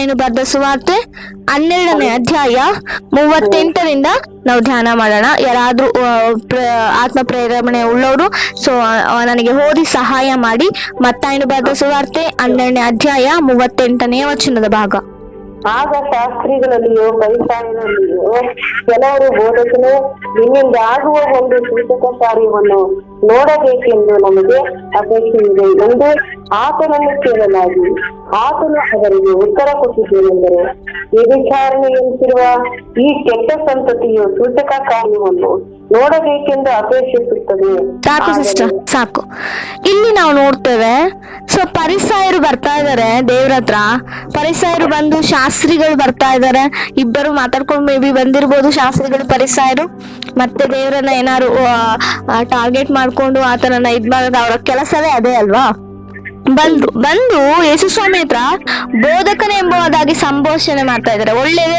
ಮತ್ತಾಯನು ಬರೆದ ಸುವಾರ್ತೆ 12ನೇ ಅಧ್ಯಾಯ 38ರಿಂದ ನಾವು ಧ್ಯಾನ ಮಾಡೋಣ. ಯಾರಾದ್ರೂ ಆತ್ಮ ಪ್ರೇರಣೆ ಉಳ್ಳವರು ನನಗೆ ಓದಿ ಸಹಾಯ ಮಾಡಿ. ಮತ್ತಾಯನು ಬರೆದ ಸುವಾರ್ತೆ 12ನೇ ಅಧ್ಯಾಯ 38ನೇ ವಚನದ ಭಾಗ. ಆಗ ಶಾಸ್ತ್ರಿಗಳಲ್ಲಿಯೋ ಫರಿಸಾಯರಲ್ಲಿಯೋ ಕೆಲವರು ಬೋಧಕನು, ನಿನ್ನಿಂದ ಆಗುವ ಒಂದು ಸೂಚಕ ಕಾರ್ಯವನ್ನು ನೋಡಬೇಕೆಂದು ನಮಗೆ ಅಪೇಕ್ಷೆಯಿದೆ ಎಂದು ಆತನನ್ನು ಕೇಳಲಾಗಿ, ಆತನು ಅವರಿಗೆ ಉತ್ತರ ಕೊಟ್ಟಿದ್ದೇನೆಂದರೆ, ವ್ಯಭಿಚಾರಣೆಯಂತಿರುವ ಈ ಕೆಟ್ಟ ಸಂತತಿಯು ಸೂಚಕ ಕಾರ್ಯವನ್ನು ನೋಡಬೇಕೆಂದು ಅಪೇಕ್ಷಿಸುತ್ತದೆ. ಸಾಕು ಸಿಸ್ಟರ್, ಸಾಕು. ಇಲ್ಲಿ ನಾವು ನೋಡ್ತೇವೆ, ಫರಿಸಾಯರು ಬರ್ತಾ ಇದಾರೆ ದೇವ್ರ ಹತ್ರ. ಫರಿಸಾಯರು ಬಂದು ಶಾಸ್ತ್ರಿಗಳು ಬರ್ತಾ ಇದಾರೆ. ಇಬ್ಬರು ಮಾತಾಡ್ಕೊಂಡು ಮೇ ಬಿ ಬಂದಿರ್ಬೋದು, ಶಾಸ್ತ್ರಿಗಳು ಫರಿಸಾಯರು. ಮತ್ತೆ ದೇವ್ರನ್ನ ಏನಾರು ಟಾರ್ಗೆಟ್ ಮಾಡ್ಕೊಂಡು ಆತನನ್ನ ಇದ್ ಮಾಡೋದು ಅವರ ಕೆಲಸವೇ ಅದೇ ಅಲ್ವಾ. ಬಂದು ಯೇಸು ಸ್ವಾಮಿ ಹತ್ರ ಬೋಧಕನೇ ಎಂಬುದಾಗಿ ಸಂಭಾಷಣೆ ಮಾಡ್ತಾ ಇದ್ದಾರೆ. ಒಳ್ಳೆಯ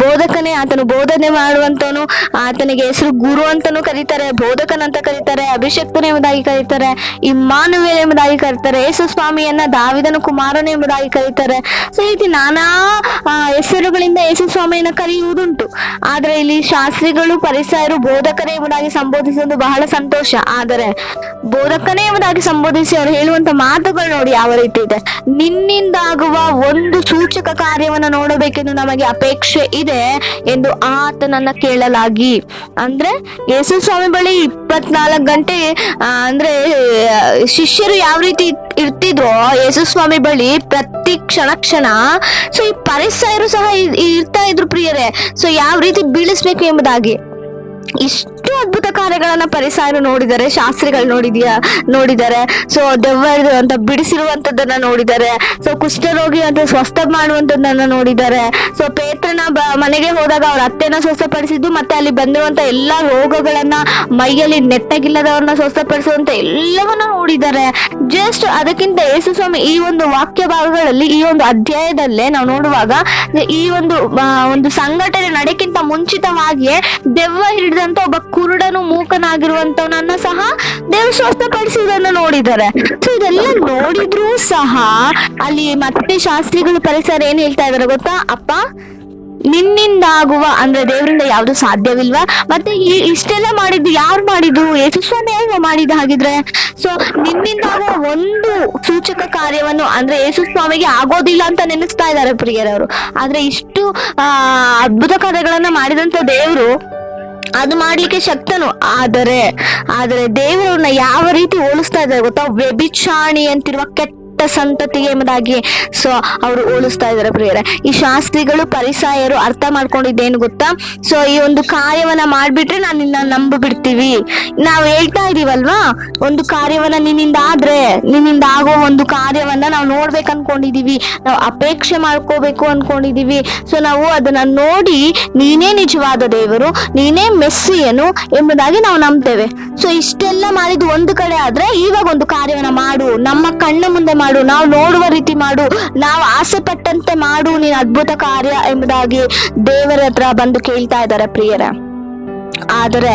ಬೋಧಕನೇ, ಆತನು ಬೋಧನೆ ಮಾಡುವಂತವನು. ಆತನಿಗೆ ಹೆಸರು ಗುರು ಅಂತಾನು ಕರೀತಾರೆ, ಬೋಧಕನಂತ ಕರೀತಾರೆ, ಅಭಿಷಕ್ತನ ಎಂಬುದಾಗಿ ಕರೀತಾರೆ, ಇಮ್ಮಾನುವೇಲ್ ಎಂಬುದಾಗಿ ಕರೀತಾರೆ, ಯೇಸು ಸ್ವಾಮಿಯನ್ನ ದಾವಿದನ ಕುಮಾರನ ಎಂಬುದಾಗಿ ಕರೀತಾರೆ. ಸೊ ಈ ರೀತಿ ನಾನಾ ಹೆಸರುಗಳಿಂದ ಯೇಸು ಸ್ವಾಮಿಯನ್ನ ಕರೆಯುವುದುಂಟು. ಆದ್ರೆ ಇಲ್ಲಿ ಶಾಸ್ತ್ರಿಗಳು ಫರಿಸಾಯರು ಬೋಧಕನೇ ಎಂಬುದಾಗಿ ಸಂಬೋಧಿಸುವುದು ಬಹಳ ಸಂತೋಷ. ಆದರೆ ಬೋಧಕನೇ ಎಂಬುದಾಗಿ ಸಂಬೋಧಿಸಿ ಅವರು ಹೇಳುವಂತ ಮಾತುಗಳು ನೋಡಿ ಯಾವ ರೀತಿ ಇದೆ. ನಿನ್ನಿಂದಾಗುವ ಒಂದು ಸೂಚಕ ಕಾರ್ಯವನ್ನು ನೋಡಬೇಕೆಂದು ನಮಗೆ ಅಪೇಕ್ಷೆ ಇದೆ ಎಂದು ಆತನನ್ನ ಕೇಳಲಾಗಿ. ಅಂದ್ರೆ ಯೇಸು ಸ್ವಾಮಿ ಬಳಿ 24 ಗಂಟೆ ಅಂದ್ರೆ ಶಿಷ್ಯರು ಯಾವ ರೀತಿ ಇರ್ತಿದ್ರೋ ಯೇಸು ಸ್ವಾಮಿ ಬಳಿ ಪ್ರತಿ ಕ್ಷಣ. ಸೊ ಈ ಫರಿಸಾಯರು ಸಹ ಇರ್ತಾ ಇದ್ರು ಪ್ರಿಯರೇ. ಸೊ ಯಾವ ರೀತಿ ಬೀಳಿಸ್ಬೇಕು ಎಂಬುದಾಗಿ ಇಷ್ಟು ಅದ್ಭುತ ಕಾರ್ಯಗಳನ್ನ ಫರಿಸಾಯರು ನೋಡಿದ್ದಾರೆ, ಶಾಸ್ತ್ರಿಗಳು ನೋಡಿದ್ದಾರೆ. ಸೊ ದೆವ್ವ ಅಂತ ಬಿಡಿಸಿರುವಂತದ್ದನ್ನ ನೋಡಿದ್ದಾರೆ. ಸೊ ಕುಷ್ಠರೋಗಿ ಅಂತ ಸ್ವಸ್ಥ ಮಾಡುವಂತದ್ದನ್ನ ನೋಡಿದ್ದಾರೆ. ಸೊ ಪೇತ್ರನ ಮನೆಗೆ ಹೋದಾಗ ಅವ್ರ ಅತ್ತೆನ ಸ್ವಸ್ಥಪಡಿಸಿದ್ದು, ಮತ್ತೆ ಅಲ್ಲಿ ಬಂದಿರುವಂತ ಎಲ್ಲಾ ರೋಗಗಳನ್ನ, ಮೈಯಲ್ಲಿ ನೆಟ್ಟಗಿಲ್ಲದವ್ರನ್ನ ಸ್ವಸ್ಥಪಡಿಸುವಂತ ಎಲ್ಲವನ್ನ ನೋಡಿದ್ದಾರೆ. ಜಸ್ಟ್ ಅದಕ್ಕಿಂತ ಯೇಸು ಸ್ವಾಮಿ ಈ ಒಂದು ವಾಕ್ಯ ಭಾಗಗಳಲ್ಲಿ, ಈ ಒಂದು ಅಧ್ಯಾಯದಲ್ಲೇ ನಾವು ನೋಡುವಾಗ, ಈ ಒಂದು ಸಂಘಟನೆ ನಡೆಕ್ಕಿಂತ ಮುಂಚಿತವಾಗಿಯೇ ದೆವ್ವ ಹಿಡಿದಂತ ಒಬ್ಬ ಕುರುಡನು, ಮೂಕನಾಗಿರುವಂತವನನ್ನ ಸಹ ದೇವ್ರು ಸ್ವಸ್ಥಪಡಿಸುವುದನ್ನು ನೋಡಿದ್ದಾರೆ. ಸೊ ಇದೆಲ್ಲ ನೋಡಿದ್ರು ಸಹ ಅಲ್ಲಿ ಮತ್ತೆ ಶಾಸ್ತ್ರಿಗಳು ಫರಿಸಾಯರು ಏನ್ ಹೇಳ್ತಾ ಇದಾರೆ ಗೊತ್ತಾ? ಅಪ್ಪ, ನಿನ್ನಿಂದಾಗುವ ಅಂದ್ರೆ ದೇವರಿಂದ ಯಾವ್ದು ಸಾಧ್ಯವಿಲ್ವಾ? ಮತ್ತೆ ಇಷ್ಟೆಲ್ಲ ಮಾಡಿದ್ದು ಯಾರು ಮಾಡಿದ್ದು? ಯೇಸು ಸ್ವಾಮಿ ಅಲ್ವಾ ಮಾಡಿದ್ದು ಹಾಗಿದ್ರೆ? ಸೊ ನಿನ್ನಿಂದಾಗುವ ಒಂದು ಸೂಚಕ ಕಾರ್ಯವನ್ನು ಅಂದ್ರೆ ಯೇಸು ಸ್ವಾಮಿಗೆ ಆಗೋದಿಲ್ಲ ಅಂತ ನೆನೆಸ್ತಾ ಇದ್ದಾರೆ ಪ್ರಿಯರವರು. ಆದ್ರೆ ಇಷ್ಟು ಅದ್ಭುತ ಕಾರ್ಯಗಳನ್ನ ಮಾಡಿದಂತ ದೇವರು ಅದು ಮಾಡ್ಲಿಕ್ಕೆ ಶಕ್ತನು. ಆದರೆ ದೇವರನ್ನ ಯಾವ ರೀತಿ ಹೋಲಿಸ್ತಾ ಇದ್ದಾರೆ ಗೊತ್ತಾ? ವ್ಯಭಿಚಾರಣಿ ಅಂತಿರುವ ಕೆಟ್ಟ ಸಂತತಿಗೆ ಎಂಬುದಾಗಿ ಸೊ ಅವರು ಹೋಲಿಸ್ತಾ ಇದ್ದಾರೆ ಪ್ರಿಯರೇ. ಈ ಶಾಸ್ತ್ರಿಗಳು ಫರಿಸಾಯರು ಅರ್ಥ ಮಾಡ್ಕೊಂಡಿದ್ದೇನು ಗೊತ್ತಾ? ಸೊ ಈ ಒಂದು ಕಾರ್ಯವನ್ನ ಮಾಡ್ಬಿಟ್ರೆ ನಾನು ನಿನ್ನ ನಂಬಿಬಿಡ್ತೀವಿ. ನಾವು ಹೇಳ್ತಾ ಇದೀವಲ್ವಾ, ಒಂದು ಕಾರ್ಯವನ್ನ ನಿನ್ನಿಂದ ಆಗೋ ಒಂದು ಕಾರ್ಯವನ್ನ ನಾವು ನೋಡ್ಬೇಕು ಅನ್ಕೊಂಡಿದೀವಿ, ನಾವು ಅಪೇಕ್ಷೆ ಮಾಡ್ಕೋಬೇಕು ಅನ್ಕೊಂಡಿದೀವಿ. ಸೊ ನಾವು ಅದನ್ನ ನೋಡಿ ನೀನೇ ನಿಜವಾದ ದೇವರು, ನೀನೇ ಮೆಸ್ಸಿಯನು ಎಂಬುದಾಗಿ ನಾವು ನಂಬ್ತೇವೆ. ಸೊ ಇಷ್ಟೆಲ್ಲ ಮಾಡಿದ್ದು ಒಂದು ಕಡೆ ಆದ್ರೆ, ಇವಾಗ ಒಂದು ಕಾರ್ಯವನ್ನ ಮಾಡು, ನಮ್ಮ ಕಣ್ಣ ಮುಂದೆ ಮಾಡು, ನಾವು ನೋಡುವ ರೀತಿ ಮಾಡು, ನಾವು ಆಸೆ ಪಟ್ಟಂತೆ ಮಾಡು ನೀನು ಅದ್ಭುತ ಕಾರ್ಯ ಎಂಬುದಾಗಿ ದೇವರ ಹತ್ರ ಬಂದು ಕೇಳ್ತಾ ಇದ್ದಾರೆ ಪ್ರಿಯರೇ. ಆದರೆ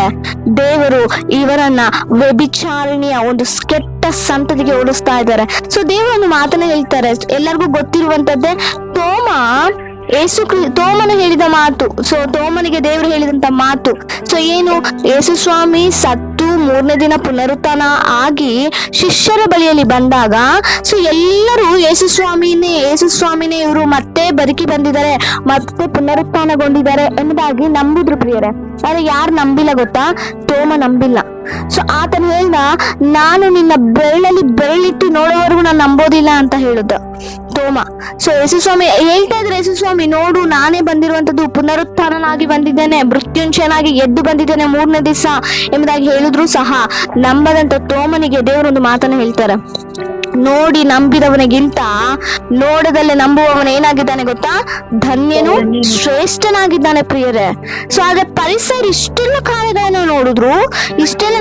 ದೇವರು ಇವರನ್ನ ವ್ಯಭಿಚಾರಿಣಿಯ ಒಂದು ಕೆಟ್ಟ ಸಂತತಿಗೆ ಹೋಲಿಸ್ತಾ ಇದ್ದಾರೆ. ಸೊ ದೇವರು ಒಂದು ಮಾತನ್ನ ಹೇಳ್ತಾರೆ, ಎಲ್ಲರಿಗೂ ಗೊತ್ತಿರುವಂತದ್ದೇ. ತೋಮನು ಹೇಳಿದ ಮಾತು. ಸೊ ತೋಮನಿಗೆ ದೇವರು ಹೇಳಿದಂತ ಮಾತು. ಸೊ ಏನು? ಯೇಸು ಸ್ವಾಮಿ ಸತ್ತು 3ನೇ ದಿನ ಪುನರುತ್ಥಾನ ಆಗಿ ಶಿಷ್ಯರ ಬಳಿಯಲ್ಲಿ ಬಂದಾಗ, ಸೊ ಎಲ್ಲರೂ ಯೇಸು ಸ್ವಾಮಿನೇ ಇವರು ಮತ್ತೆ ಬದುಕಿ ಬಂದಿದ್ದಾರೆ, ಮತ್ತೆ ಪುನರುತ್ಥಾನಗೊಂಡಿದ್ದಾರೆ ಎಂಬುದಾಗಿ ನಂಬಿದ್ರು ಪ್ರಿಯರೇ. ಆದ್ರೆ ಯಾರು ನಂಬಿಲ್ಲ ಗೊತ್ತಾ? ತೋಮ ನಂಬಿಲ್ಲ. ಸೊ ಆತನು ಹೇಳ್ದ, ನಾನು ನಿನ್ನ ಬೆರಳಲ್ಲಿ ಬೆರಳಿಟ್ಟು ನೋಡುವವರೆಗೂ ನಾನು ನಂಬೋದಿಲ್ಲ ಅಂತ ಹೇಳುದ ತೋಮ. ಸೊ ಯೇಸು ಸ್ವಾಮಿ ಹೇಳ್ತಾ ಇದ್ರೆ, ಯೇಸು ಸ್ವಾಮಿ ನೋಡು, ನಾನೇ ಬಂದಿರುವಂತದ್ದು, ಪುನರುತ್ಥಾನನಾಗಿ ಬಂದಿದ್ದೇನೆ, ಮೃತ್ಯುಂಜಯನಾಗಿ ಎದ್ದು ಬಂದಿದ್ದೇನೆ 3ನೇ ದಿವಸ ಎಂಬುದಾಗಿ ಹೇಳಿದ್ರು ಸಹ ನಂಬದಂತ ತೋಮನಿಗೆ ದೇವರೊಂದು ಮಾತನ್ನು ಹೇಳ್ತಾರೆ, ನೋಡಿ ನಂಬಿದವನಿಗಿಂತ ನೋಡದಲ್ಲೇ ನಂಬುವವನು ಏನಾಗಿದ್ದಾನೆ ಗೊತ್ತಾ? ಧನ್ಯನು, ಶ್ರೇಷ್ಠನಾಗಿದ್ದಾನೆ ಪ್ರಿಯರೇ. ಸೊ ಆದ್ರೆ ಫರಿಸಾಯರು ಇಷ್ಟೆಲ್ಲ ಕಾರ್ಯಗಳನ್ನು ನೋಡಿದ್ರು,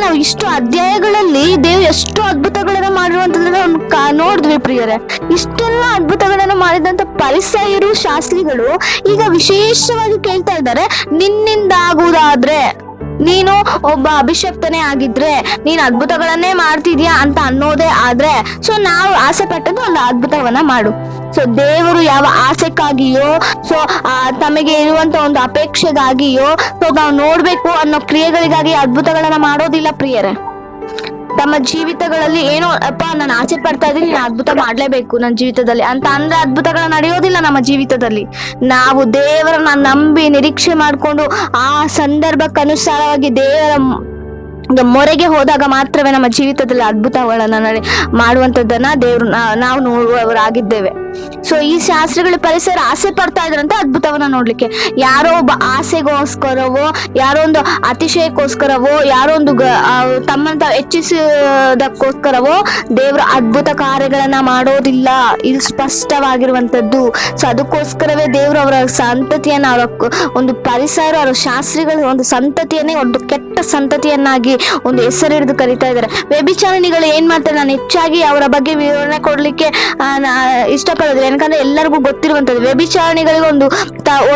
ನಾವು ಇಷ್ಟು ಅಧ್ಯಾಯಗಳಲ್ಲಿ ದೇವರು ಎಷ್ಟು ಅದ್ಭುತಗಳನ್ನ ಮಾಡಿರುವಂತದನ್ನ ನೋಡಿದ್ವಿ ಪ್ರಿಯರೇ. ಇಷ್ಟೆಲ್ಲ ಅದ್ಭುತಗಳನ್ನ ಮಾಡಿದಂತ ಫರಿಸಾಯರು, ಶಾಸ್ತ್ರಿಗಳು ಈಗ ವಿಶೇಷವಾಗಿ ಕೇಳ್ತಾ ಇದ್ದಾರೆ, ನಿನ್ನಿಂದ ಆಗುವುದಾದ್ರೆ ನೀನು ಒಬ್ಬ ಅಭಿಷಕ್ತನೇ ಆಗಿದ್ರೆ ನೀನ್ ಅದ್ಭುತಗಳನ್ನೇ ಮಾಡ್ತಿದ್ಯಾ ಅಂತ ಅನ್ನೋದೇ ಆದ್ರೆ ಸೊ ನಾವು ಆಸೆ ಪಟ್ಟದ್ದು ಒಂದು ಅದ್ಭುತವನ್ನ ಮಾಡು. ಸೊ ದೇವರು ಯಾವ ಆಸೆಕ್ಕಾಗಿಯೋ ಸೊ ತಮಗೆ ಇರುವಂತ ಒಂದು ಅಪೇಕ್ಷೆಗಾಗಿಯೋ ಸೊ ನಾವು ನೋಡ್ಬೇಕು ಅನ್ನೋ ಕ್ರಿಯೆಗಳಿಗಾಗಿ ಅದ್ಭುತಗಳನ್ನ ಮಾಡೋದಿಲ್ಲ ಪ್ರಿಯರೇ. ತಮ್ಮ ಜೀವಿತಗಳಲ್ಲಿ ಏನೋ ಅಪ್ಪ ನಾನು ಆಸೆ ಪಡ್ತಾ ಇದ್ದೀನಿ, ನಾನು ಅದ್ಭುತ ಮಾಡ್ಲೇಬೇಕು ನನ್ನ ಜೀವಿತದಲ್ಲಿ ಅಂತ ಅಂದ್ರೆ ಅದ್ಭುತಗಳು ನಡೆಯೋದಿಲ್ಲ ನಮ್ಮ ಜೀವಿತದಲ್ಲಿ. ನಾವು ದೇವರನ್ನ ನಂಬಿ ನಿರೀಕ್ಷೆ ಮಾಡ್ಕೊಂಡು ಆ ಸಂದರ್ಭಕ್ಕನುಸಾರವಾಗಿ ದೇವರ ಮೊರೆಗೆ ಹೋದಾಗ ಮಾತ್ರವೇ ನಮ್ಮ ಜೀವಿತದಲ್ಲಿ ಅದ್ಭುತಗಳನ್ನ ಮಾಡುವಂತದ್ದನ್ನ ದೇವ್ರು ನಾವು ನೋಡುವವರಾಗಿದ್ದೇವೆ. ಸೊ ಈ ಶಾಸ್ತ್ರಿಗಳ ಪರಿಸರ ಆಸೆ ಪಡ್ತಾ ಇದ್ರಂತೆ ಅದ್ಭುತವನ್ನ ನೋಡ್ಲಿಕ್ಕೆ. ಯಾರೋ ಒಬ್ಬ ಆಸೆಗೋಸ್ಕರವೋ, ಯಾರೋ ಒಂದು ಅತಿಶಯಕ್ಕೋಸ್ಕರವೋ, ಯಾರೋ ಒಂದು ತಮ್ಮಂತ ಹೆಚ್ಚಿಸೋದಕ್ಕೋಸ್ಕರವೋ ದೇವ್ರ ಅದ್ಭುತ ಕಾರ್ಯಗಳನ್ನ ಮಾಡೋದಿಲ್ಲ. ಇದು ಸ್ಪಷ್ಟವಾಗಿರುವಂತದ್ದು. ಸೊ ಅದಕ್ಕೋಸ್ಕರವೇ ದೇವ್ರು ಅವರ ಸಂತತಿಯನ್ನ, ಅವರ ಒಂದು ಪರಿಸರ, ಅವರ ಶಾಸ್ತ್ರಿಗಳ ಒಂದು ಸಂತತಿಯನ್ನೇ ಒಂದು ಕೆಟ್ಟ ಸಂತತಿಯನ್ನಾಗಿ ಒಂದು ಹೆಸರು ಹಿಡಿದು ಕರೀತಾ ಇದ್ದಾರೆ. ವ್ಯಭಿಚಾರಿಣಿಗಳು ಏನ್ ಮಾಡ್ತಾರೆ, ನಾನು ಹೆಚ್ಚಾಗಿ ಅವರ ಬಗ್ಗೆ ವಿವರಣೆ ಕೊಡ್ಲಿಕ್ಕೆ ಇಷ್ಟಪಡೋದಿಲ್ಲ, ಯಾಕಂದ್ರೆ ಎಲ್ಲರಿಗೂ ಗೊತ್ತಿರುವಂತದ್ದು. ವ್ಯಭಿಚಾರಿಣಿಗಳಿಗೆ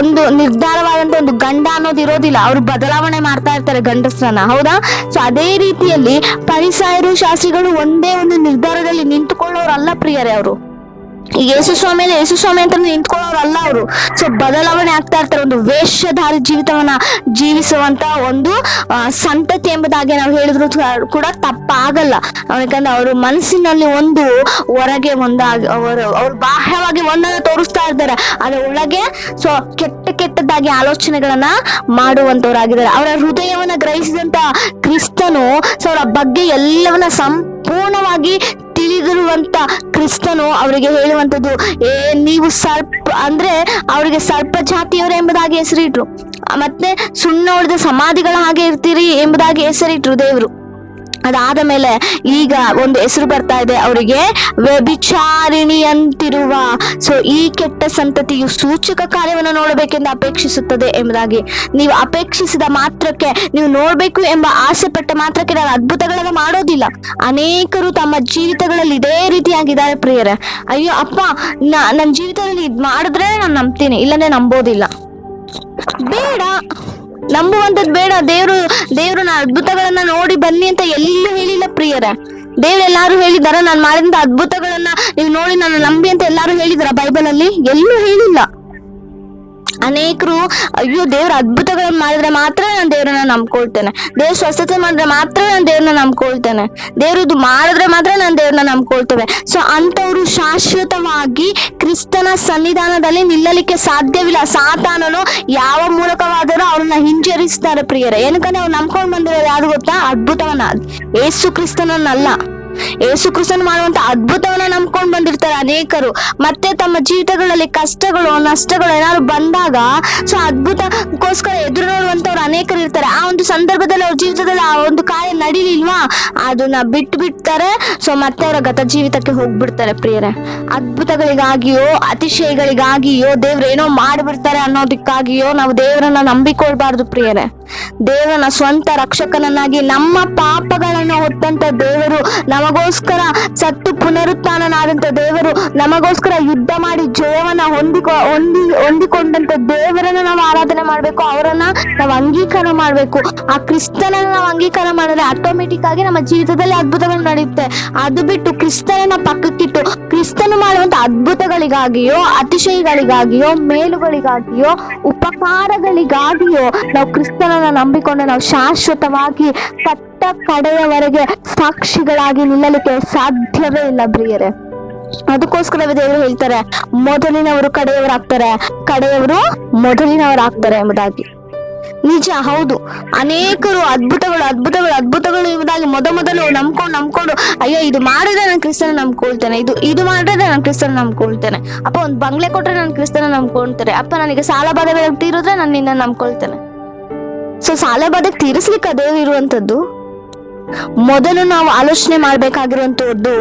ಒಂದು ನಿರ್ಧಾರವಾದಂತ ಒಂದು ಗಂಡ ಅನ್ನೋದು ಇರೋದಿಲ್ಲ, ಅವ್ರು ಬದಲಾವಣೆ ಮಾಡ್ತಾ ಇರ್ತಾರೆ ಗಂಡಸ್ರನ್ನ, ಹೌದಾ? ಸೊ ಅದೇ ರೀತಿಯಲ್ಲಿ ಫರಿಸಾಯರು ಶಾಸ್ತ್ರಿಗಳು ಒಂದೇ ಒಂದು ನಿರ್ಧಾರದಲ್ಲಿ ನಿಂತುಕೊಳ್ಳೋರಲ್ಲ ಪ್ರಿಯರೇ. ಅವರು ಈಗ ಯೇಸು ಸ್ವಾಮಿ ಅಂತ ನಿಂತ್ಕೊಳ್ಳೋರಲ್ಲ ಅವರು. ಸೊ ಬದಲಾವಣೆ ಆಗ್ತಾ ಇರ್ತಾರೆ. ಒಂದು ವೇಷಧಾರಿ ಜೀವಿತವನ್ನ ಜೀವಿಸುವಂತ ಒಂದು ಸಂತತಿ ಎಂಬುದಾಗಿ ನಾವು ಹೇಳಿದ್ರು ಕೂಡ ತಪ್ಪಾಗಲ್ಲ. ಯಾಕಂದ್ರೆ ಅವರು ಮನಸ್ಸಿನಲ್ಲಿ ಒಂದು, ಹೊರಗೆ ಒಂದಾಗಿ ಅವ್ರು ಬಾಹ್ಯವಾಗಿ ಒಂದನ್ನ ತೋರಿಸ್ತಾ ಇರ್ತಾರೆ, ಅದ್ರ ಒಳಗೆ ಸೊ ಕೆಟ್ಟದಾಗಿ ಆಲೋಚನೆಗಳನ್ನ ಮಾಡುವಂತವ್ರಾಗಿದ್ದಾರೆ. ಅವರ ಹೃದಯವನ್ನ ಗ್ರಹಿಸಿದಂತ ಕ್ರಿಸ್ತನು ಸೊ ಅವರ ಬಗ್ಗೆ ಎಲ್ಲವನ್ನ ಸಂಪೂರ್ಣವಾಗಿ ತಿಳಿದಿರುವಂತ ಕ್ರಿಸ್ತನು ಅವರಿಗೆ ಹೇಳುವಂತದ್ದು, ನೀವು ಅಂದ್ರೆ ಅವರಿಗೆ ಸರ್ಪ ಜಾತಿಯವರು ಎಂಬುದಾಗಿ ಹೆಸರಿಟ್ರು. ಮತ್ತೆ ಸುಣ್ಣ ಹೊಡೆದ ಸಮಾಧಿಗಳ ಹಾಗೆ ಇರ್ತೀರಿ ಎಂಬುದಾಗಿ ಹೆಸರಿಟ್ರು ದೇವರು. ಅದಾದ ಮೇಲೆ ಈಗ ಒಂದು ಹೆಸರು ಬರ್ತಾ ಇದೆ ಅವರಿಗೆ, ವ್ಯಭಿಚಾರಿಣಿಯಂತಿರುವ. ಸೊ ಈ ಕೆಟ್ಟ ಸಂತತಿಯು ಸೂಚಕ ಕಾರ್ಯವನ್ನು ನೋಡಬೇಕೆಂದು ಅಪೇಕ್ಷಿಸುತ್ತದೆ ಎಂಬುದಾಗಿ. ನೀವು ಅಪೇಕ್ಷಿಸಿದ ಮಾತ್ರಕ್ಕೆ, ನೀವು ನೋಡ್ಬೇಕು ಎಂಬ ಆಸೆ ಪಟ್ಟ ಮಾತ್ರಕ್ಕೆ ನಾನು ಅದ್ಭುತಗಳನ್ನ ಮಾಡೋದಿಲ್ಲ. ಅನೇಕರು ತಮ್ಮ ಜೀವಿತಗಳಲ್ಲಿ ಇದೇ ರೀತಿಯಾಗಿದ್ದಾರೆ ಪ್ರಿಯರೇ. ಅಯ್ಯೋ ಅಪ್ಪ, ನನ್ನ ಜೀವಿತದಲ್ಲಿ ಇದ್ ಮಾಡಿದ್ರೆ ನಾನು ನಂಬ್ತೀನಿ, ಇಲ್ಲಂದ್ರೆ ನಂಬೋದಿಲ್ಲ. ಬೇಡ, ನಂಬುವಂತದ್ ಬೇಡ. ದೇವ್ರು ನಾ ಅದ್ಭುತಗಳನ್ನ ನೋಡಿ ಬನ್ನಿ ಅಂತ ಎಲ್ಲೂ ಹೇಳಿಲ್ಲ ಪ್ರಿಯರೇ. ದೇವ್ರು ಎಲ್ಲಾರು ಹೇಳಿದಾರ ನಾನ್ ಮಾಡಿದಂತ ಅದ್ಭುತಗಳನ್ನ ನೀವು ನೋಡಿ ನಾನು ನಂಬಿ ಅಂತ ಎಲ್ಲಾರು ಹೇಳಿದಾರ ಬೈಬಲ್ ಅಲ್ಲಿ? ಎಲ್ಲೂ ಹೇಳಿಲ್ಲ. ಅನೇಕರು ಅಯ್ಯೋ ದೇವ್ರ ಅದ್ಭುತಗಳನ್ನ ಮಾಡಿದ್ರೆ ಮಾತ್ರ ನಾನು ದೇವ್ರನ್ನ ನಂಬ್ಕೊಳ್ತೇನೆ, ದೇವ್ರ ಸ್ವಸ್ಥತೆ ಮಾಡಿದ್ರೆ ಮಾತ್ರ ನಾನು ದೇವ್ರನ್ನ ನಂಬ್ಕೊಳ್ತೇನೆ, ದೇವ್ರದ್ದು ಮಾಡಿದ್ರೆ ಮಾತ್ರ ನಾನು ದೇವ್ರನ್ನ ನಂಬ್ಕೊಳ್ತೇವೆ. ಸೊ ಅಂತವ್ರು ಶಾಶ್ವತವಾಗಿ ಕ್ರಿಸ್ತನ ಸನ್ನಿಧಾನದಲ್ಲಿ ನಿಲ್ಲಲಿಕ್ಕೆ ಸಾಧ್ಯವಿಲ್ಲ. ಸಾತಾನನು ಯಾವ ಮೂಲಕವಾದರೂ ಅವ್ರನ್ನ ಹಿಂಜರಿಸ್ತಾರೆ ಪ್ರಿಯರೇ. ಏನಕ್ಕಂದ್ರೆ ಅವ್ರು ನಂಬ್ಕೊಂಡ್ ಬಂದಿರೋದು ಯಾರು ಗೊತ್ತಾ? ಅದ್ಭುತವನ್ನ, ಯೇಸು ಕ್ರಿಸ್ತನನ್ನಲ್ಲ. ಯೇಸು ಕ್ರಿಸ್ತನ್ ಮಾಡುವಂತ ಅದ್ಭುತವನ್ನ ನಂಬ್ಕೊಂಡ್ ಬಂದಿರ್ತಾರೆ ಅನೇಕರು. ಮತ್ತೆ ತಮ್ಮ ಜೀವಿತಗಳಲ್ಲಿ ಕಷ್ಟಗಳು, ನಷ್ಟಗಳು ಏನಾದ್ರು ಬಂದಾಗ ಸೊ ಅದ್ಭುತಕ್ಕೋಸ್ಕರ ಎದುರು ನೋಡುವಂತವ್ರು ಅನೇಕರು ಇರ್ತಾರೆ. ಆ ಒಂದು ಸಂದರ್ಭದಲ್ಲಿ ಅವ್ರ ಜೀವಿತದಲ್ಲಿ ಆ ಒಂದು ಕಾರ್ಯ ನಡೀಲಿಲ್ವಾ, ಅದನ್ನ ಬಿಟ್ಬಿಡ್ತಾರೆ. ಸೊ ಮತ್ತೆ ಅವರ ಗತ ಜೀವಿತಕ್ಕೆ ಹೋಗ್ಬಿಡ್ತಾರೆ ಪ್ರಿಯರೇ. ಅದ್ಭುತಗಳಿಗಾಗಿಯೋ ಅತಿಶಯಗಳಿಗಾಗಿಯೋ ದೇವ್ರು ಏನೋ ಮಾಡಿಬಿಡ್ತಾರೆ ಅನ್ನೋದಕ್ಕಾಗಿಯೋ ನಾವು ದೇವರನ್ನ ನಂಬಿಕೊಳ್ಬಾರ್ದು ಪ್ರಿಯರೇ. ದೇವರನ್ನ ಸ್ವಂತ ರಕ್ಷಕನನ್ನಾಗಿ, ನಮ್ಮ ಪಾಪಗಳನ್ನು ಹೊತ್ತಂತ ದೇವರು, ನಮಗೋಸ್ಕರ ಸತ್ತು ಪುನರುತ್ಥಾನನಾದಂತ ದೇವರು, ನಮಗೋಸ್ಕರ ಯುದ್ಧ ಮಾಡಿ ಜಯವನ್ನ ಹೊಂದಿಕೊಂಡಂತ ದೇವರನ್ನ ನಾವು ಆರಾಧನೆ ಮಾಡ್ಬೇಕು, ಅವರನ್ನ ನಾವು ಅಂಗೀಕಾರ ಮಾಡ್ಬೇಕು. ಆ ಕ್ರಿಸ್ತನನ್ನ ನಾವು ಅಂಗೀಕಾರ ಮಾಡಿದ್ರೆ ಆಟೋಮೆಟಿಕ್ ಆಗಿ ನಮ್ಮ ಜೀವಿತದಲ್ಲಿ ಅದ್ಭುತಗಳು ನಡೆಯುತ್ತೆ. ಅದು ಬಿಟ್ಟು ಕ್ರಿಸ್ತನನ್ನ ಪಕ್ಕಕ್ಕಿಟ್ಟು ಕ್ರಿಸ್ತನು ಮಾಡುವಂತ ಅದ್ಭುತಗಳಿಗಾಗಿಯೋ ಅತಿಶಯಗಳಿಗಾಗಿಯೋ ಮೇಲುಗಳಿಗಾಗಿಯೋ ಉಪಕಾರಗಳಿಗಾಗಿಯೋ ನಾವು ಕ್ರಿಸ್ತನನ್ನ ನಂಬಿಕೊಂಡು ನಾವು ಶಾಶ್ವತವಾಗಿ ಕಡೆಯವರೆಗೆ ಸಾಕ್ಷಿಗಳಾಗಿ ನಿಲ್ಲಲಿಕ್ಕೆ ಸಾಧ್ಯವೇ ಇಲ್ಲ ಪ್ರಿಯರೇ. ಅದಕ್ಕೋಸ್ಕರವೇ ದೇವರು ಹೇಳ್ತಾರೆ, ಮೊದಲಿನವರು ಕಡೆಯವರಾಗ್ತಾರೆ, ಕಡೆಯವರು ಮೊದಲಿನವರಾಗ್ತಾರೆ ಎಂಬುದಾಗಿ. ನಿಜ, ಹೌದು. ಅನೇಕರು ಅದ್ಭುತಗಳು ಎಂಬುದಾಗಿ ಮೊದಲು ನಂಬ್ಕೊಂಡು ಅಯ್ಯೋ ಇದು ಮಾಡಿದ್ರೆ ನಾನು ಕ್ರಿಸ್ತನ ನಂಬ್ಕೊಳ್ತೇನೆ, ಇದು ಮಾಡಿದ್ರೆ ನಾನು ಕ್ರಿಸ್ತನ ನಂಬ್ಕೊಳ್ತೇನೆ, ಅಪ್ಪ ಒಂದ್ ಬಂಗ್ಲೆ ಕೊಟ್ರೆ ನಾನು ಕ್ರಿಸ್ತನ ನಂಬ್ಕೊಳ್ತೇನೆ, ಅಪ್ಪ ನನಗೆ ಸಾಲ ಬಾಧೆ ತೀರಿದ್ರೆ ನಾನು ನಿನ್ನ ನಂಬ್ಕೊಳ್ತೇನೆ. ಸೊ ಸಾಲ ಬಾಧೆ ತೀರಿಸ್ಲಿಕ್ಕೆ ದೇವ್ರು ಇರುವಂತದ್ದು. ಮೊದಲು ನಾವು ಆಲೋಚನೆ ಮಾಡ್ಬೇಕಾಗಿರುವಂತದ್ದು,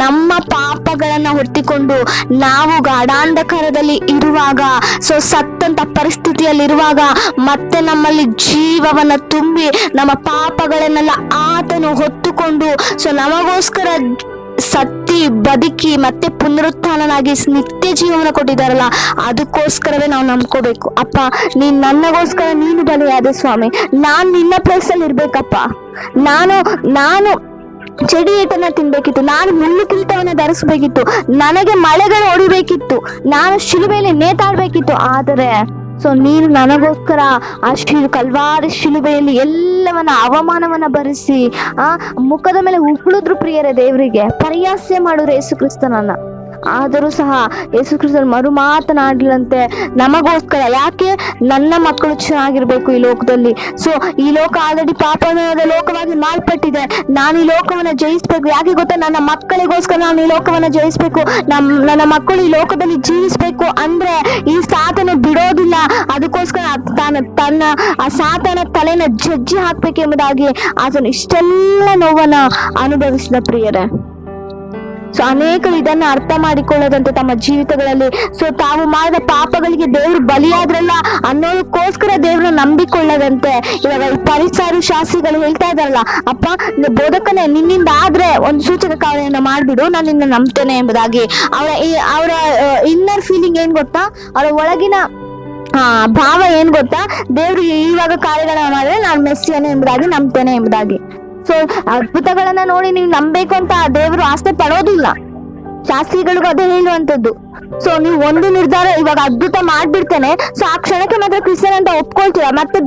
ನಮ್ಮ ಪಾಪಗಳನ್ನ ಹೊತ್ತಿಕೊಂಡು ನಾವು ಗಾಢಾಂಧಕಾರದಲ್ಲಿ ಇರುವಾಗ, ಸೊ ಸತ್ತಂತ ಪರಿಸ್ಥಿತಿಯಲ್ಲಿ ಇರುವಾಗ ಮತ್ತೆ ನಮ್ಮಲ್ಲಿ ಜೀವವನ್ನ ತುಂಬಿ ನಮ್ಮ ಪಾಪಗಳನ್ನೆಲ್ಲ ಆತನು ಹೊತ್ತುಕೊಂಡು ಸೊ ನಮಗೋಸ್ಕರ ಸತ್ತಿ ಬದುಕಿ ಮತ್ತೆ ಪುನರುತ್ಥಾನನಾಗಿ ನಿತ್ಯ ಜೀವನ ಕೊಟ್ಟಿದ್ದಾರಲ್ಲ, ಅದಕ್ಕೋಸ್ಕರವೇ ನಾವು ನಂಬ್ಕೋಬೇಕು. ಅಪ್ಪ, ನೀನ್ ನನಗೋಸ್ಕರ ನೀನು ಬಲಿಯಾದೆ ಸ್ವಾಮಿ. ನಾನ್ ನಿನ್ನ ಪ್ಲೇಸ್ ಅಲ್ಲಿ ಇರ್ಬೇಕಪ್ಪ. ನಾನು ಚಡಿ ಏಟನ್ನ ತಿನ್ಬೇಕಿತ್ತು, ನಾನು ಮುಳ್ಳು ಕಿರೀಟವನ್ನ ಧರಿಸ್ಬೇಕಿತ್ತು, ನನಗೆ ಮಳೆಗಳು ಹೊಡಿಬೇಕಿತ್ತು, ನಾನು ಶಿಲುಬೆಯಲ್ಲಿ ನೇತಾಡ್ಬೇಕಿತ್ತು. ಆದರೆ ನೀನು ನನಗೋಸ್ಕರ ಆ ಕಲ್ವಾರಿ ಶಿಲುಬೆಯಲ್ಲಿ ಎಲ್ಲವನ್ನ ಅವಮಾನವನ್ನ ಭರಿಸಿ ಮುಖದ ಮೇಲೆ ಉಗುಳಿದ್ರು ಪ್ರಿಯರೇ. ದೇವರಿಗೆ ಪರಿಹಾಸ್ಯ ಮಾಡಿದ್ರು ಯೇಸು ಕ್ರಿಸ್ತನನ್ನ. ಆದರೂ ಸಹ ಯೇಸು ಕ್ರಿಸ್ತನ ಮರು ಮಾತನಾಡ್ಲಂತೆ ನಮಗೋಸ್ಕರ. ಯಾಕೆ? ನನ್ನ ಮಕ್ಕಳು ಚೆನ್ನಾಗಿರ್ಬೇಕು ಈ ಲೋಕದಲ್ಲಿ. ಈ ಲೋಕ ಆಲ್ರೆಡಿ ಪಾಪದ ಲೋಕವಾಗಿ ಮಾರ್ಪಟ್ಟಿದೆ. ನಾನು ಈ ಲೋಕವನ್ನ ಜಯಿಸ್ಬೇಕು. ಯಾಕೆ ಗೊತ್ತಾ? ನನ್ನ ಮಕ್ಕಳಿಗೋಸ್ಕರ ನಾನು ಈ ಲೋಕವನ್ನ ಜಯಿಸ್ಬೇಕು. ನನ್ನ ಮಕ್ಕಳು ಈ ಲೋಕದಲ್ಲಿ ಜೀವಿಸ್ಬೇಕು ಅಂದ್ರೆ ಈ ಸಾತನ ಬಿಡೋದಿಲ್ಲ. ಅದಕ್ಕೋಸ್ಕರ ತನ್ನ ಆ ಸಾತನ ತಲೆನ ಜಜ್ಜಿ ಹಾಕ್ಬೇಕೆಂಬುದಾಗಿ ಆತನು ಇಷ್ಟೆಲ್ಲ ನೋವನ್ನ ಅನುಭವಿಸಿದ ಪ್ರಿಯರೇ. ಅನೇಕರು ಇದನ್ನ ಅರ್ಥ ಮಾಡಿಕೊಳ್ಳದಂತೆ ತಮ್ಮ ಜೀವಿತಗಳಲ್ಲಿ ತಾವು ಮಾಡಿದ ಪಾಪಗಳಿಗೆ ದೇವ್ರು ಬಲಿಯಾದ್ರಲ್ಲ ಅನ್ನೋದಕ್ಕೋಸ್ಕರ ದೇವ್ರನ್ನ ನಂಬಿಕೊಳ್ಳದಂತೆ ಇವಾಗ ಈ ಪರಿಸಾರು ಶಾಸ್ತ್ರಿಗಳು ಹೇಳ್ತಾ ಇದಾರಲ್ಲ, ಅಪ್ಪ ಬೋಧಕನೇ ನಿನ್ನಿಂದ ಆದ್ರೆ ಒಂದು ಸೂಚಕ ಕಾರ್ಯವನ್ನು ಮಾಡ್ಬಿಡು, ನಾನು ನಿನ್ನ ನಂಬ್ತೇನೆ ಎಂಬುದಾಗಿ. ಅವರ ಇನ್ನರ್ ಫೀಲಿಂಗ್ ಏನ್ ಗೊತ್ತಾ? ಅವರ ಒಳಗಿನ ಭಾವ ಏನ್ ಗೊತ್ತಾ? ದೇವ್ರು ಇವಾಗ ಕಾರ್ಯಗಳನ್ನ ಮಾಡಿದ್ರೆ ನಾನು ಮೆಸ್ಸಿಯನೇ ಎಂಬುದಾಗಿ ನಂಬ್ತೇನೆ ಎಂಬುದಾಗಿ. ಅದ್ಭುತಗಳನ್ನ ನೋಡಿ ನೀವು ನಂಬೇಕು ಅಂತ ದೇವರು ಆಸೆ ಪಡೋದಿಲ್ಲ. ಶಾಸ್ತ್ರಿಗಳಿಗೂ ಅದೇ ಹೇಳುವಂತದ್ದು. ನೀವು ಒಂದು ನಿರ್ಧಾರ ಇವಾಗ ಅದ್ಭುತ ಮಾಡ್ಬಿಡ್ತೇನೆ, ಆ ಕ್ಷಣಕ್ಕೆ ಮಾತ್ರ ಕ್ರಿಶ್ಚಿಯನ್ ಅಂತ ಒಪ್ಕೊಳ್ತೀರಾ. ಮತ್ತೆ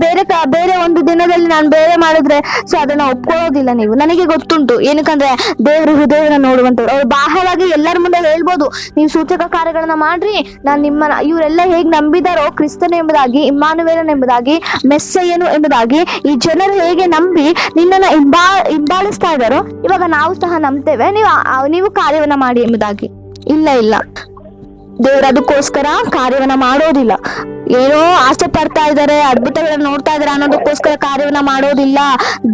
ಬೇರೆ ಒಂದು ದಿನದಲ್ಲಿ ನಾನು ಬೇರೆ ಮಾಡಿದ್ರೆ ಅದನ್ನ ಒಪ್ಕೊಳ್ಳೋದಿಲ್ಲ ನೀವು. ನನಗೆ ಗೊತ್ತುಂಟು. ಏನಕ್ಕಂದ್ರೆ ದೇವ್ರ ಹೃದಯವನ್ನ ನೋಡುವಂತವ್ರು. ಅವ್ರು ಬಾಹ್ಯವಾಗಿ ಎಲ್ಲರ ಮುಂದೆ ಹೇಳ್ಬೋದು, ನೀವು ಸೂಚಕ ಕಾರ್ಯಗಳನ್ನ ಮಾಡ್ರಿ, ನಾನ್ ಇವರೆಲ್ಲ ಹೇಗ್ ನಂಬಿದಾರೋ ಕ್ರಿಸ್ತನ ಎಂಬುದಾಗಿ, ಇಮ್ಮಾನುವೇಲನ್ ಎಂಬುದಾಗಿ, ಮೆಸ್ಸಯ್ಯನು ಎಂಬುದಾಗಿ ಈ ಜನರು ಹೇಗೆ ನಂಬಿ ನಿನ್ನನ್ನ ಹಿಂಬಾಲಿಸ್ತಾ ಇದಾರೋ ಇವಾಗ ನಾವು ಸಹ ನಂಬ್ತೇವೆ, ನೀವು ಕಾರ್ಯವನ್ನ ಮಾಡಿ ಎಂಬುದಾಗಿ. ಇಲ್ಲ, ದೇವ್ರ ಅದಕ್ಕೋಸ್ಕರ ಕಾರ್ಯವನ್ನ ಮಾಡೋದಿಲ್ಲ. ಏನೋ ಆಸೆ ಪಡ್ತಾ ಇದಾರೆ, ಅದ್ಭುತಗಳನ್ನ ನೋಡ್ತಾ ಇದಾರೆ ಅನ್ನೋದಕ್ಕೋಸ್ಕರ ಕಾರ್ಯವನ್ನ ಮಾಡೋದಿಲ್ಲ.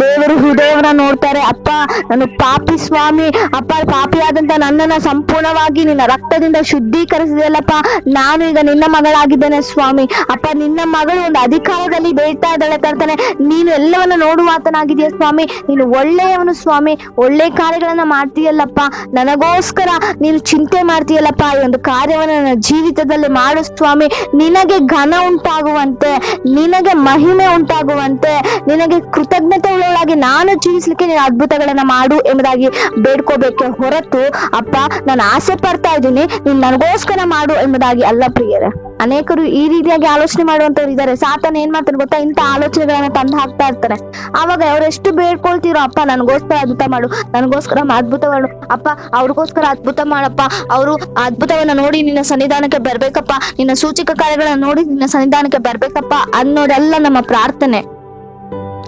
ದೇವರು ಹೃದಯವನ್ನ ನೋಡ್ತಾರೆ. ಅಪ್ಪ, ನಾನು ಪಾಪಿ ಸ್ವಾಮಿ, ಅಪ್ಪ ಪಾಪಿಯಾದಂತ ನನ್ನನ್ನ ಸಂಪೂರ್ಣವಾಗಿ ನಿನ್ನ ರಕ್ತದಿಂದ ಶುದ್ಧೀಕರಿಸಿದೆಯಲ್ಲಪ್ಪ, ನಾನು ಈಗ ನಿನ್ನ ಮಗಳಾಗಿದ್ದೇನೆ ಸ್ವಾಮಿ. ಅಪ್ಪ, ನಿನ್ನ ಮಗಳು ಒಂದು ಅಧಿಕಾರದಲ್ಲಿ ಬೇಡ್ತಾ ಇದ್ದಾಳೆ ಕರ್ತನೆ, ನೀನು ಎಲ್ಲವನ್ನ ನೋಡುವಾತನಾಗಿದೆಯಾ ಸ್ವಾಮಿ, ನೀನು ಒಳ್ಳೆಯವನು ಸ್ವಾಮಿ, ಒಳ್ಳೆ ಕಾರ್ಯಗಳನ್ನ ಮಾಡ್ತೀಯಲ್ಲಪ್ಪ, ನನಗೋಸ್ಕರ ನೀನು ಚಿಂತೆ ಮಾಡ್ತೀಯಲ್ಲಪ್ಪ, ಈ ಒಂದು ಕಾರ್ಯವನ್ನ ನನ್ನ ಜೀವಿತದಲ್ಲಿ ಮಾಡು ಸ್ವಾಮಿ. ನಿನಗೆ ಘನ ಉಂಟಾಗುವಂತೆ, ನಿನಗೆ ಮಹಿಮೆ ಉಂಟಾಗುವಂತೆ, ನಿನಗೆ ಕೃತಜ್ಞತೆ ಉಳ್ಳವಳಾಗಿ ನಾನು ಜೀವಿಸ್ಲಿಕ್ಕೆ ನೀನು ಅದ್ಭುತಗಳನ್ನ ಮಾಡು ಎಂಬುದಾಗಿ ಬೇಡ್ಕೋಬೇಕೆ ಹೊರತು, ಅಪ್ಪ ನಾನು ಆಸೆ ಪಡ್ತಾ ಇದ್ದೀನಿ ನೀನ್ ನನಗೋಸ್ಕರ ಮಾಡು ಎಂಬುದಾಗಿ ಅಲ್ಲ ಪ್ರಿಯರೇ. ಅನೇಕರು ಈ ರೀತಿಯಾಗಿ ಆಲೋಚನೆ ಮಾಡುವಂತವ್ರು ಇದ್ದಾರೆ. ಸಾತಾನ ಏನ್ ಮಾಡ್ತಾನೆ ಗೊತ್ತಾ? ಇಂಥ ಆಲೋಚನೆಗಳನ್ನ ತಂದು ಹಾಕ್ತಾ ಇರ್ತಾರೆ. ಆವಾಗ ಅವ್ರೆಷ್ಟು ಬೇಡ್ಕೊಳ್ತಿರೋ, ಅಪ್ಪ ನನಗೋಸ್ಕರ ಅದ್ಭುತ ಮಾಡು, ನನಗೋಸ್ಕರ ಅದ್ಭುತ ಮಾಡು ಅಪ್ಪ, ಅವ್ರಿಗೋಸ್ಕರ ಅದ್ಭುತ ಮಾಡಪ್ಪ, ಅವರು ಅದ್ಭುತವನ್ನ ನೋಡಿ ನಿನ್ನ ಸನ್ನಿಧಾನಕ್ಕೆ ಬರ್ಬೇಕಪ್ಪ, ನಿನ್ನ ಸೂಚಕ ಕಾರ್ಯಗಳನ್ನ ನೋಡಿ ನಿನ್ನ ಸನ್ನಿಧಾನಕ್ಕೆ ಬರ್ಬೇಕಪ್ಪ ಅನ್ನೋದೆಲ್ಲ ನಮ್ಮ ಪ್ರಾರ್ಥನೆ.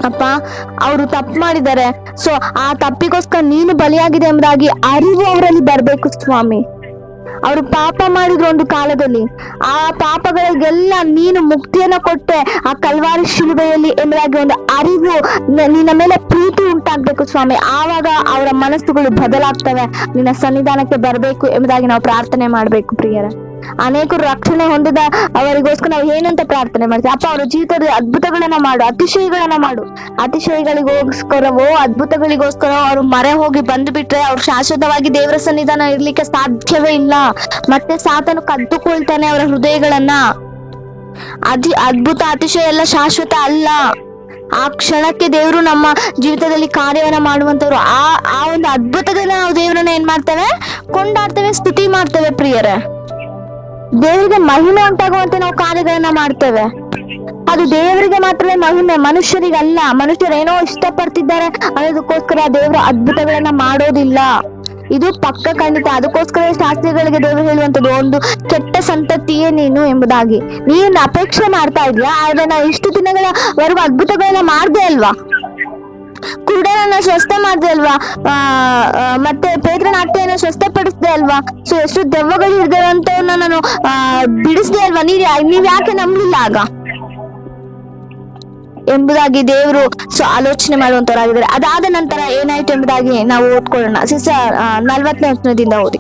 ಅಪ್ಪ, ಅವರು ತಪ್ಪು ಮಾಡಿದ್ದಾರೆ, ಆ ತಪ್ಪಿಗೋಸ್ಕರ ನೀನು ಬಲಿಯಾಗಿದೆ ಎಂಬುದಾಗಿ ಅರಿವು ಅವರಲ್ಲಿ ಬರ್ಬೇಕು ಸ್ವಾಮಿ. ಅವರು ಪಾಪ ಮಾಡಿದ್ರು ಒಂದು ಕಾಲದಲ್ಲಿ, ಆ ಪಾಪಗಳಿಗೆಲ್ಲ ನೀನು ಮುಕ್ತಿಯನ್ನ ಕೊಟ್ಟೆ ಆ ಕಲ್ವಾರಿ ಶಿಲುಬೆಯಲ್ಲಿ ಎಂಬುದಾಗಿ ಒಂದು ಅರಿವು, ನಿನ್ನ ಮೇಲೆ ಪ್ರೀತಿ ಉಂಟಾಗ್ಬೇಕು ಸ್ವಾಮಿ. ಆವಾಗ ಅವರ ಮನಸ್ಸುಗಳು ಬದಲಾಗ್ತವೆ, ನಿನ್ನ ಸನ್ನಿಧಾನಕ್ಕೆ ಬರಬೇಕು ಎಂಬುದಾಗಿ ನಾವು ಪ್ರಾರ್ಥನೆ ಮಾಡ್ಬೇಕು ಪ್ರಿಯರೇ. ಅನೇಕರು ರಕ್ಷಣೆ ಹೊಂದಿದ ಅವರಿಗೋಸ್ಕರ ನಾವು ಏನಂತ ಪ್ರಾರ್ಥನೆ ಮಾಡ್ತೀವಿ? ಅಪ್ಪ, ಅವರ ಜೀವಿತದ ಅದ್ಭುತಗಳನ್ನ ಮಾಡು, ಅತಿಶಯಗಳನ್ನ ಮಾಡು. ಅತಿಶಯಗಳಿಗೋಸ್ಕರವೋ ಅದ್ಭುತಗಳಿಗೋಸ್ಕರ ಅವರು ಮರೆ ಹೋಗಿ ಬಂದು ಬಿಟ್ರೆ ಅವ್ರು ಶಾಶ್ವತವಾಗಿ ದೇವರ ಸನ್ನಿಧಾನ ಇರ್ಲಿಕ್ಕೆ ಸಾಧ್ಯವೇ ಇಲ್ಲ. ಮತ್ತೆ ಸಾತನು ಕದ್ದುಕೊಳ್ತಾನೆ ಅವರ ಹೃದಯಗಳನ್ನ. ಅದ್ಭುತ ಅತಿಶಯ ಎಲ್ಲ ಶಾಶ್ವತ ಅಲ್ಲ. ಆ ಕ್ಷಣಕ್ಕೆ ದೇವರು ನಮ್ಮ ಜೀವಿತದಲ್ಲಿ ಕಾರ್ಯವನ್ನ ಮಾಡುವಂತವ್ರು. ಆ ಒಂದು ಅದ್ಭುತಗಳನ್ನ ನಾವು ದೇವರನ್ನ ಏನ್ ಮಾಡ್ತೇವೆ? ಕೊಂಡಾಡ್ತೇವೆ, ಸ್ತುತಿ ಮಾಡ್ತೇವೆ ಪ್ರಿಯರೇ. ದೇವರಿಗೆ ಮಹಿಮೆ ಉಂಟಾಗುವಂತೆ ನಾವು ಕಾರ್ಯಗಳನ್ನ ಮಾಡ್ತೇವೆ. ಅದು ದೇವರಿಗೆ ಮಾತ್ರವೇ ಮಹಿಮೆ, ಮನುಷ್ಯರಿಗಲ್ಲ. ಮನುಷ್ಯರು ಏನೋ ಇಷ್ಟಪಡ್ತಿದ್ದಾರೆ ಅನ್ನೋದಕ್ಕೋಸ್ಕರ ದೇವರ ಅದ್ಭುತಗಳನ್ನ ಮಾಡೋದಿಲ್ಲ. ಇದು ಪಕ್ಕ ಖಂಡಿತ. ಅದಕ್ಕೋಸ್ಕರ ಶಾಸ್ತ್ರಿಗಳಿಗೆ ದೇವರು ಹೇಳುವಂತದ್ದು, ಒಂದು ಕೆಟ್ಟ ಸಂತತಿಯೇ ನೀನು ಎಂಬುದಾಗಿ. ನೀನು ಅಪೇಕ್ಷೆ ಮಾಡ್ತಾ ಇದ್ಯಾ, ಆದ್ರೆ ನಾ ಇಷ್ಟು ದಿನಗಳವರೆಗೂ ಅದ್ಭುತಗಳನ್ನ ಮಾಡ್ದೆ ಅಲ್ವಾ? ಕುರುಡನನ್ನ ಸ್ವಸ್ಥ ಮಾಡ್ದೆ ಅಲ್ವಾ? ಮತ್ತೆ ಪೇತ್ರನ ಅತ್ತೆಯನ್ನ ಸ್ವಸ್ಥಪಡಿಸ್ದೆ ಅಲ್ವಾ? ಎಷ್ಟು ದೆವ್ವಗಳು ಹಿಡಿದಿರುವಂತವನ್ನ ನಾನು ಬಿಡಿಸ್ದೆ ಅಲ್ವಾ? ನೀವ್ ಯಾಕೆ ನಂಬಲಿಲ್ಲ ಆಗ ಎಂಬುದಾಗಿ ದೇವರು ಆಲೋಚನೆ ಮಾಡುವಂತವರಾಗಿದ್ದಾರೆ. ಅದಾದ ನಂತರ ಏನಾಯ್ತು ಎಂಬುದಾಗಿ ನಾವು ಓದ್ಕೊಳ್ಳೋಣ. 40ನೇ ವಚನದಿಂದ ಓದಿ.